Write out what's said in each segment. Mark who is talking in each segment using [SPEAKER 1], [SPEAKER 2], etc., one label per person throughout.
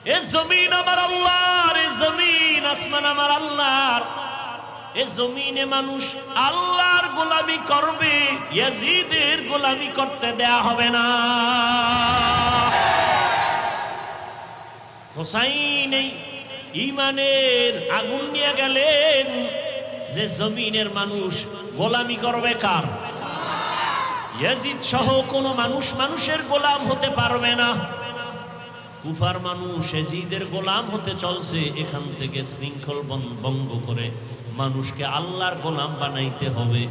[SPEAKER 1] এ জমিন আমার আল্লাহর, এ জমিন আসমান আমার আল্লাহর। এ জমিনে মানুষ আল্লাহর গোলামি করবে, ইয়াজিদের গোলামি করতে দেয়া হবে না। হোসাইন এই ঈমানের আগুন নিয়ে গেলেন যে জমিনের মানুষ গোলামি করবে কার? ইয়াজিদ সহ কোনো মানুষ মানুষের গোলাম হতে পারবে না। কুফার মানুষ ইয়াজিদের গোলাম হতে চলছে, এখান থেকে শৃঙ্খল ভঙ্গ করে মানুষকে আল্লাহর গোলাম বানাইতে হবে।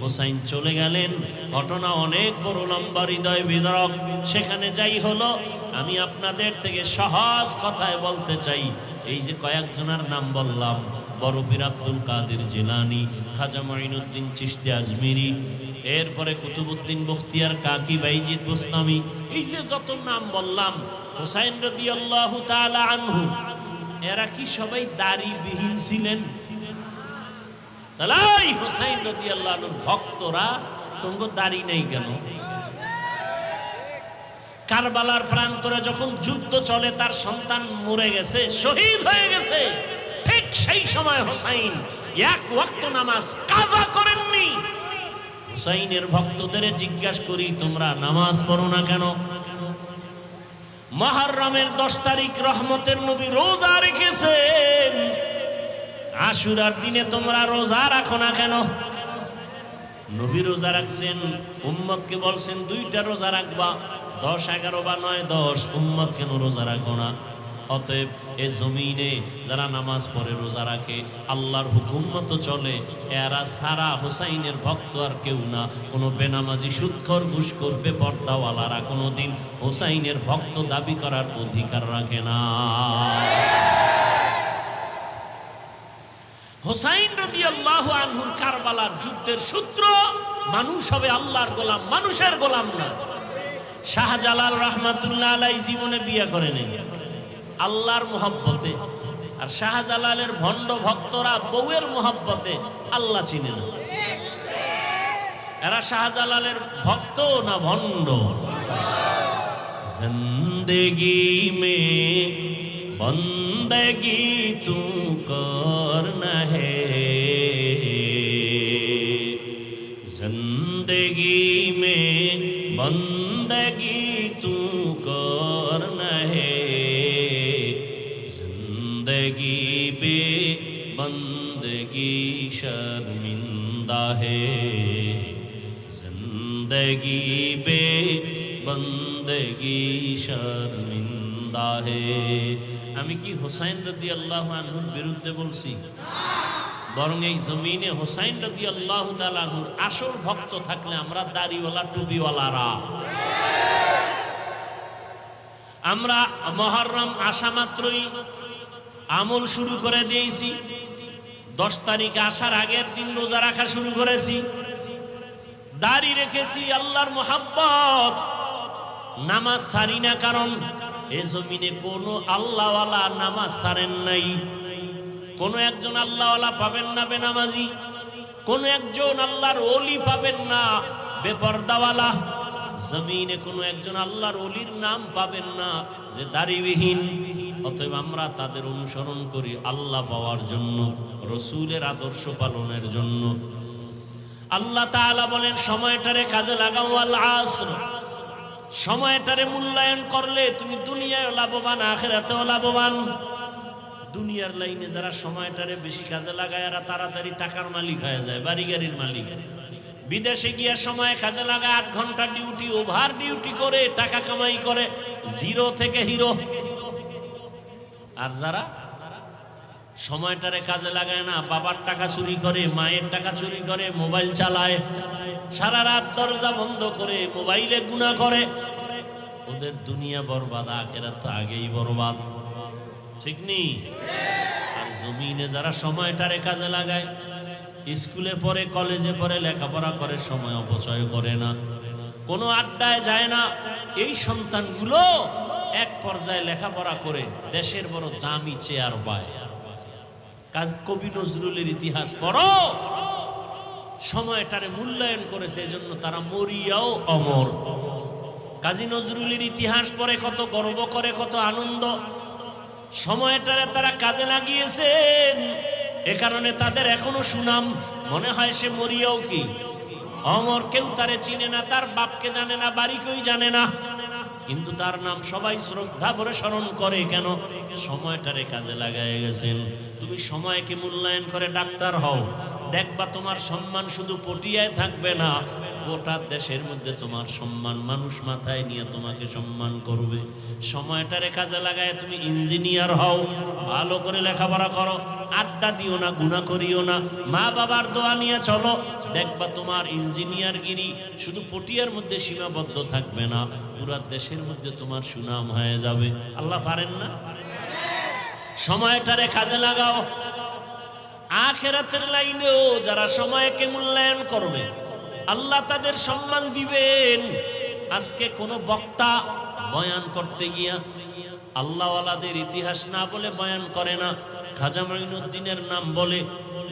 [SPEAKER 1] হোসাইন চলে গেলেন, ঘটনা অনেক বড় লম্বা, হৃদয় বিদারক। সেখানে যাই হলো, আমি আপনাদের থেকে সহজ কথায় বলতে চাই, এই যে কয়েকজনের নাম বললাম, বড় পীর আব্দুল কাদের জিলানী, খাজা মঈনুদ্দিন চিশতি আজমিরি, এরপরে কুতুবউদ্দিন বখতিয়ার কাকি, বাইজিদ বুস্তামি, এই যে যত নাম বললাম, হোসাইন রাদিয়াল্লাহু তাআলা আনহু, এরা কি সবাই দাড়িবিহীন ছিলেন? তাই হোসাইন রাদিয়াল্লাহু আনহুর ভক্তরা, তোমরা দাড়ি নেই কেন? কারবালার প্রান্তরে যখন যুদ্ধ চলে, তার সন্তান মরে গেছে, শহীদ হয়ে গেছে, ঠিক সেই সময় হোসাইন এক ওয়াক্ত নামাজ কাজা করেননি। হোসাইনের ভক্তদের জিজ্ঞাসা করি, তোমরা নামাজ পড়ো না কেন? মুহররমের 10 তারিখ রহমতের নবী রোজা রেখেছেন, আশুরার দিনে তোমরা রোজা রাখো না কেন? নবী রোজা রাখছেন, উম্মতকে বলছেন 2টা রোজা রাখবা, 10, 11 বা 9, 10, উম্মত কেন রোজা রাখো না? অতএব এ জমিনে যারা নামাজ পড়ে রোজা রাখে, আল্লাহর হুকুম মতো চলে, এরা সারা হোসাইনের ভক্ত আর কেউ না। কোনো বেনামাজি, সুদখোর, ঘুষখোর, বেপরদাওয়ালারা কোনোদিন হোসাইনের ভক্ত দাবি করার অধিকার রাখে না। হোসাইন রাদিয়াল্লাহু আনহুর কারবালার যুদ্ধের সূত্র, মানুষ হবে আল্লাহর গোলাম, মানুষের গোলাম না। শাহজালাল রহমাতুল্লাহ আলাইহি জীবনে বিয়ে করেনি আল্লাহর মোহাব্বতে, আর শাহজালালের ভণ্ড ভক্তরা বউয়ের মোহাব্বতে আল্লাহ চিনে না। এরা শাহজালালের ভক্ত না ভণ্ড? জিন্দেগি মে বন্দেগি তু করনা হে, জিন্দেগি মে বন্দেগি তু করনা হে, জিন্দেগি বে বন্দেগি শর্মিন্দা হে, জিন্দেগি বে বন্দেগি শর্মিন্দা হে। আমি কি হোসাইন রাদিয়াল্লাহু আনহুর বিরুদ্ধে বলছি? বরং এই জমিনে হোসাইন রাদিয়াল্লাহু তাআলা আনহুর আসল ভক্ত থাকলে আমরা দাড়িওয়ালা, টুপিওয়ালারা, আমরা মুহররম আসা মাত্রই আমল শুরু করে দিয়েছি। 10 তারিখ আসার আগের দিন রোজা রাখা শুরু করেছি, দাড়ি রেখেছি, আল্লাহর মোহাব্বত, নামাজ ছাড়ি না। কারণ এ জমিনে কোনো আল্লাহওয়ালা নামাজ ছাড়েন নাই। কোন একজন আল্লাহওয়ালা পাবেন না বেনামাজি, কোন একজন আল্লাহর ওলি পাবেন না বেপরদাওয়ালা। জমিনে কোনো একজন আল্লাহর ওলির নাম পাবেন না যে দাড়িবিহীন। অতএব আমরা তাদের অনুসরণ করি আল্লাহ পাওয়ার জন্য, রসূলের আদর্শ পালনের জন্য। আল্লাহ তাআলা বলেন, সময়টারে কাজে লাগাও, আল আসর, সময়টারে মূল্যায়ন করলে তুমি দুনিয়ায় লাভবান, আখিরাতেও লাভবান। দুনিয়ার লাইনে যারা সময়টারে বেশি কাজে লাগায়, এরা তাড়াতাড়ি টাকার মালিক হয়ে যায়, বাড়ি গাড়ির মালিক। বিদেশে গিয়ে সময় কাজে লাগায়, 8 ঘন্টা ডিউটি, ওভার ডিউটি করে টাকা কামাই করে, 0 থেকে হিরো। আর যারা সময়টারে কাজে লাগায় না, বাবার টাকা চুরি করে, মায়ের টাকা চুরি করে, মোবাইল চালায়, সারা রাত দরজা বন্ধ করে মোবাইলে গুনাহ করে, ওদের দুনিয়া বরবাদ, আখিরাত তো আগেই বরবাদ। ঠিক নেই? আর জমিনে যারা সময়টারে কাজে লাগায়, স্কুলে পড়ে, কলেজে পড়ে, লেখাপড়া করে, সময় অপচয় করে না, কোনো আড্ডায় যায় না, এই সন্তানগুলো এক পর্যায়ে লেখাপড়া করে দেশের বড় দামি চেয়ার পায়। কবি নজরুলের ইতিহাস পড়ো, সময়টারে মূল্যায়ন করেছে, এজন্য তারা মরিয়াও অমর। কাজী নজরুলের ইতিহাস পড়ে কত গর্ব করে, কত আনন্দ। সময়টারে তারা কাজে লাগিয়েছেন, এ কারণে তাদের এখনো সুনাম। মনে হয় সে মরিয়াও কি অমর, কেউ তারে চিনে না, তার বাপকে জানে না, বাড়ি কেউ জানে না, কিন্তু তার নাম সবাই শ্রদ্ধা ভরে স্মরণ করে। কেন? সময়টারে কাজে লাগায় গেছেন। তুমি সময়কে মূল্যায়ন করে ডাক্তার হও, দেখবা তোমার সম্মান শুধু পটিয়ায় থাকবে না, গোটা দেশের মধ্যে তোমার সম্মান, মানুষ মাথায় নিয়ে তোমাকে সম্মান করবে। সময়টারে কাজে লাগায় তুমি ইঞ্জিনিয়ার হও, ভালো করে লেখাপড়া করো, আড্ডা দিও না, গুনাহ করিও না, মা বাবার দোয়া নিয়ে চলো, দেখবা তোমার ইঞ্জিনিয়ারগিরি শুধু পটিয়ার মধ্যে সীমাবদ্ধ থাকবে না, পুরা দেশের মধ্যে তোমার সুনাম হয়ে যাবে। আল্লাহ পারেন না? সময়টারে কাজে লাগাও। আখিরাতের লাইনেও যারা সময়কে মূল্যায়ন করবে, আল্লাহ তাদের সম্মান দিবেন। আজকে কোন বক্তা বয়ান করতে গিয়া আল্লাহওয়ালাদের ইতিহাস না বলে বয়ান করে না, খাজা মাইনুদ্দিনের নাম বলে,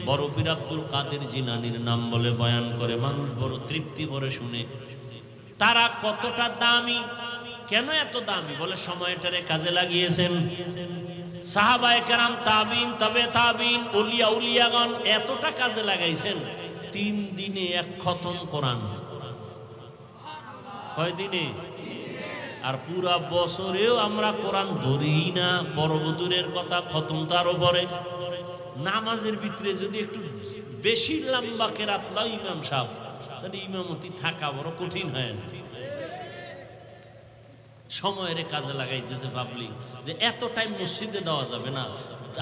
[SPEAKER 1] বড় পীর আব্দুল কাদের জিলানীর নাম বলে বয়ান করে, মানুষ বড় তৃপ্তি ভরে শুনে। তারা কতটা দামি, কেন এত দামি? বলে সময়টারে কাজে লাগিয়েছেন। সাহাবায়ে কেরাম, তাবিন, তবে তাবিন, উলিয়া উলিয়াগণ এতটা কাজে লাগাইছেন, 3 দিনে 1 খতম কোরআন। কয় দিনে? আর পুরা বছরেও আমরা কোরআন ধরি না, পরবদূরের কথা খতম তার উপরে। নামাজের ভিতরে যদি একটু বেশি লম্বা কেরাত লাও ইমাম সাহেব, তাহলে ইমামতি থাকা বড় কঠিন হয়ে যায়। সময়ের কাজে লাগাইতেছে, ভাবলি যে এত টাইম মসজিদে দেওয়া যাবে না,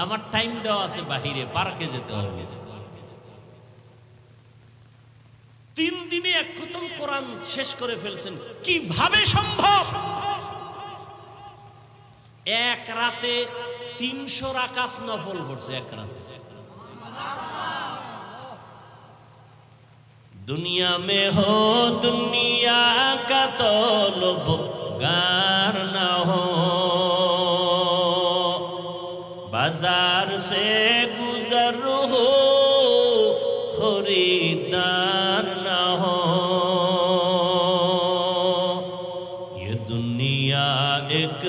[SPEAKER 1] আমার টাইম দেওয়া আছে বাহিরে, পার্কে যেতে হবে। 3 দিনে 1 খতম কোরআন শেষ করে ফেলছেন, কিভাবে সম্ভব? এক রাতে 300 রাকাত নফল পড়ছে এক রাতে। दुनिया में हो दुनिया का तलबगार न हो, बाजार से गुजर हो खरीदार न हो, ये दुनिया एक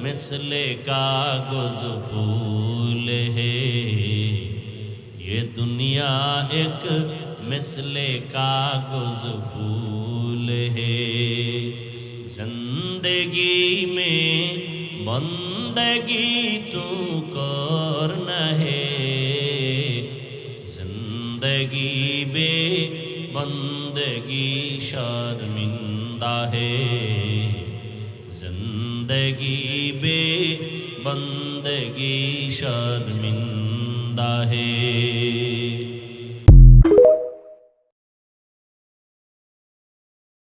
[SPEAKER 1] मिसले कागज फूल है, ये दुनिया एक मिसले कागज फूल है, जिंदगी में बंदगी तू करना है, जिंदगी बे बंदगी शर्मिंदा है, जिंदगी बे बंदगी शर्मिंदा है।